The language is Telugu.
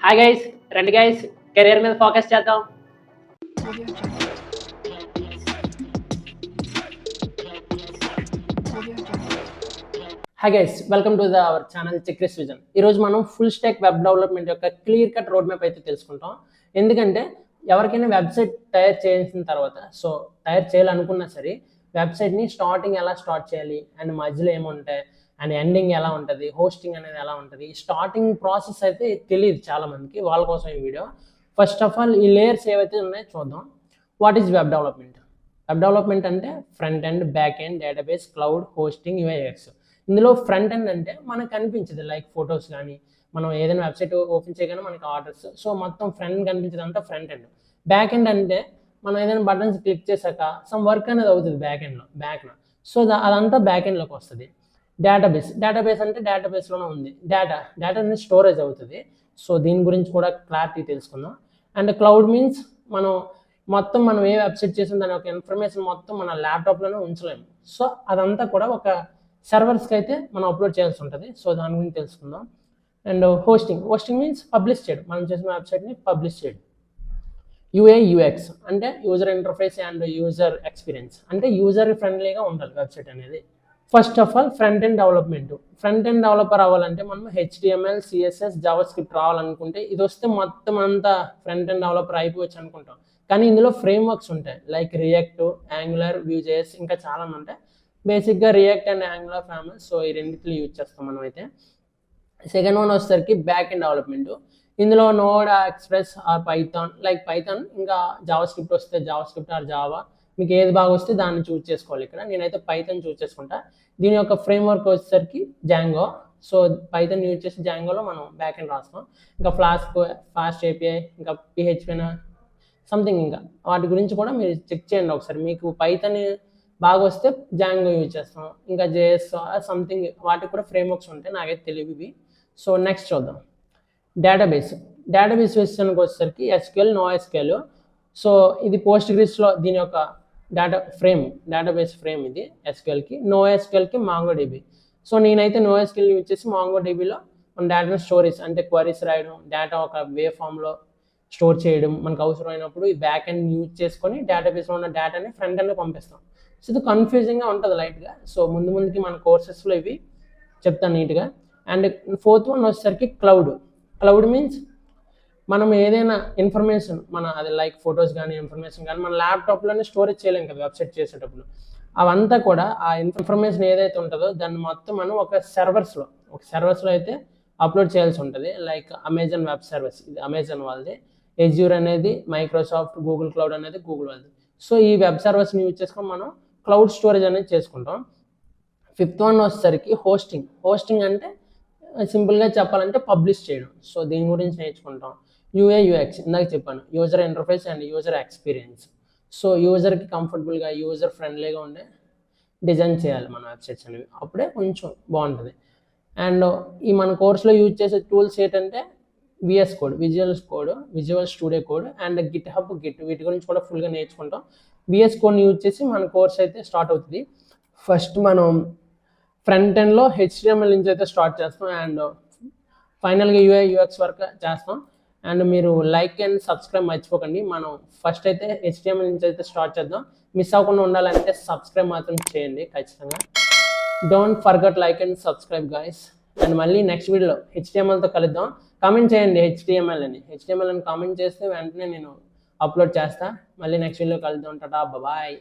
హాయ్ గైస్, రండి గైస్, కెరీర్ మీద ఫోకస్ చేద్దాం. Hi guys, welcome to our channel చెక్రిస్ విజన్. ఈరోజు మనం ఫుల్ స్టాక్ వెబ్ డెవలప్మెంట్ యొక్క క్లియర్ కట్ రోడ్ మ్యాప్ అయితే తెలుసుకుంటాం. ఎందుకంటే ఎవరికైనా వెబ్సైట్ తయారు చేసిన తర్వాత తయారు చేయాలనుకున్నా సరే వెబ్సైట్ని స్టార్టింగ్ ఎలా స్టార్ట్ చేయాలి అండ్ మధ్యలో ఏముంటాయి అండ్ ఎండింగ్ ఎలా ఉంటుంది, హోస్టింగ్ అనేది ఎలా ఉంటుంది, స్టార్టింగ్ ప్రాసెస్ అయితే తెలియదు చాలామందికి. వాళ్ళ కోసం ఈ వీడియో. ఫస్ట్ ఆఫ్ ఆల్ ఈ లేయర్స్ ఏవైతే ఉన్నాయో చూద్దాం. What is web development? Web development అంటే front end, back end, database, cloud, hosting, UIX. ఇందులో ఫ్రంట్ ఎండ్ అంటే మనకు కనిపించదు, లైక్ ఫొటోస్ కానీ మనం ఏదైనా వెబ్సైట్ ఓపెన్ చేయగానే మనకి ఆర్డర్స్, మొత్తం ఫ్రంట్ కనిపించదు అంతా ఫ్రంట్ ఎండ్. బ్యాక్ ఎండ్ అంటే మనం ఏదైనా బటన్స్ క్లిక్ చేశాక సమ్ వర్క్ అనేది అవుతుంది బ్యాక్న. అదంతా బ్యాక్ ఎండ్లోకి వస్తుంది. డేటాబేస్ అంటే డేటాబేస్లోనే ఉంది డేటా అనేది స్టోరేజ్ అవుతుంది. దీని గురించి కూడా క్లారిటీ తెలుసుకుందాం. అండ్ క్లౌడ్ మీన్స్ మనం ఏ వెబ్సైట్ చేసిన దాని ఒక ఇన్ఫర్మేషన్ మొత్తం మన ల్యాప్టాప్లోనే ఉంచలేము. అదంతా కూడా ఒక సర్వర్స్కి అయితే మనం అప్లోడ్ చేయాల్సి ఉంటుంది. దాని గురించి తెలుసుకుందాం. అండ్ హోస్టింగ్ మీన్స్ పబ్లిష్ చేయడం, మనం చేసిన వెబ్సైట్ని పబ్లిష్ చేయడం. యూఐ/యూఎక్స్ అంటే user interface and user experience, అంటే యూజర్ ఫ్రెండ్లీగా ఉండాలి వెబ్సైట్ అనేది. First of all front end development. Front end developer అవ్వాలంటే మనం HTML, CSS, జావాస్క్రిప్ట్ రావాలనుకుంటే ఇది వస్తే మొత్తం అంతా ఫ్రంట్ ఎండ్ డెవలపర్ అయిపోవచ్చు అనుకుంటాం. కానీ ఇందులో ఫ్రేమ్వర్క్స్ ఉంటాయి, లైక్ రియాక్ట్, యాంగులర్, Vue.js, ఇంకా చాలా ఉంటాయి. బేసిక్గా రియాక్ట్ అండ్ యాంగులర్ ఫేమస్, ఈ రెండింటిని యూజ్ చేస్తాం మనం అయితే. సెకండ్ వన్ వచ్చేసరికి బ్యాక్ ఎండ్ డెవలప్మెంట్. ఇందులో node, express or python, like python, ఇంకా జావాస్క్రిప్ట్ వస్తే జావాస్క్రిప్ట్ ఆర్ జావా, మీకు ఏది బాగా వస్తే దాన్ని చూజ్ చేసుకోవాలి. ఇక్కడ నేనైతే పైథాన్ చూజ్ చేసుకుంటా. దీని యొక్క ఫ్రేమ్వర్క్ వచ్చేసరికి జాంగో. పైథాన్ యూజ్ చేసి జాంగోలో మనం బ్యాక్ ఎండ్ రాస్తాం. ఇంకా ఫాస్ట్ API, ఇంకా PHP సంథింగ్, ఇంకా వాటి గురించి కూడా మీరు చెక్ చేయండి ఒకసారి. మీకు పైథాన్ బాగా వస్తే జాంగో యూజ్ చేస్తాం. ఇంకా JS సంథింగ్, వాటికి కూడా ఫ్రేమ్వర్క్స్ ఉంటాయి, నాకైతే తెలియదు ఇవి. నెక్స్ట్ చూద్దాం. డేటాబేస్ విషయానికి వచ్చేసరికి SQL, NoSQL. ఇది PostgreSలో దీని యొక్క డేటాబేస్ ఫ్రేమ్ ఇది SQLకి. NoSQLకి MongoDB. నేనైతే NoSQL యూజ్ చేసి MongoDBలో మన డేటా స్టోరేజ్ అంటే క్వరీస్ రాయడం, డేటా ఒక వే ఫామ్లో స్టోర్ చేయడం, మనకు అవసరమైనప్పుడు ఈ బ్యాక్ ఎండ్ యూజ్ చేసుకొని డేటాబేస్లో ఉన్న డేటాని ఫ్రంట్ ఎండ్లో పంపిస్తాం. ఇది కన్ఫ్యూజింగ్గా ఉంటుంది లైట్గా. ముందుకి మన కోర్సెస్లో ఇవి చెప్తాను నీట్గా. అండ్ ఫోర్త్ వన్ వచ్చేసరికి క్లౌడ్ మీన్స్ మనం ఏదైనా ఇన్ఫర్మేషన్ అది లైక్ ఫొటోస్ కానీ ఇన్ఫర్మేషన్ కానీ మన ల్యాప్టాప్లోనే స్టోరేజ్ చేయలేం కదా వెబ్సైట్ చేసేటప్పుడు. అవంతా కూడా ఆ ఇన్ఫర్మేషన్ ఏదైతే ఉంటుందో దాన్ని మొత్తం మనం ఒక సర్వర్స్లో అయితే అప్లోడ్ చేయాల్సి ఉంటుంది. లైక్ అమెజాన్ వెబ్ సర్వీస్, ఇది అమెజాన్ వాళ్ళది. Azure అనేది మైక్రోసాఫ్ట్, గూగుల్ క్లౌడ్ అనేది గూగుల్ వాళ్ళది. ఈ వెబ్ సర్వీస్ని యూజ్ చేసుకొని మనం క్లౌడ్ స్టోరేజ్ అనేది చేసుకుంటాం. ఫిఫ్త్ వన్ వచ్చేసరికి హోస్టింగ్ అంటే సింపుల్గా చెప్పాలంటే పబ్లిష్ చేయడం. దీని గురించి నేర్చుకుంటాం. UX ఇందాక చెప్పాను, user interface and user experience. యూజర్కి కంఫర్టబుల్గా, యూజర్ ఫ్రెండ్లీగా ఉండే డిజైన్ చేయాలి మన వెబ్సైట్స్ అనేవి, అప్పుడే కొంచెం బాగుంటుంది. అండ్ ఈ మన కోర్సులో యూజ్ చేసే టూల్స్ ఏంటంటే VS code, visual studio code and GitHub, వీటి గురించి కూడా ఫుల్గా నేర్చుకుంటాం. VS కోడ్ని యూజ్ చేసి మన కోర్స్ అయితే స్టార్ట్ అవుతుంది. ఫస్ట్ మనం ఫ్రంట్ ఎండ్లో HTML నుంచి అయితే స్టార్ట్ చేస్తాం అండ్ ఫైనల్గా UI/UX వర్క్ చేస్తాం. అండ్ మీరు లైక్ అండ్ సబ్స్క్రైబ్ మర్చిపోకండి. మనం ఫస్ట్ అయితే HTML నుంచి అయితే స్టార్ట్ చేద్దాం. మిస్ అవ్వకుండా ఉండాలంటే సబ్స్క్రైబ్ మాత్రం చేయండి ఖచ్చితంగా. Don't forget like and subscribe guys. And మళ్ళీ నెక్స్ట్ వీడియోలో HTMLతో కలుద్దాం. కామెంట్ చేయండి HTML అని కామెంట్ చేస్తే వెంటనే నేను అప్లోడ్ చేస్తా. మళ్ళీ నెక్స్ట్ వీడియోలో కలుద్దాం. టాటా, బాయ్.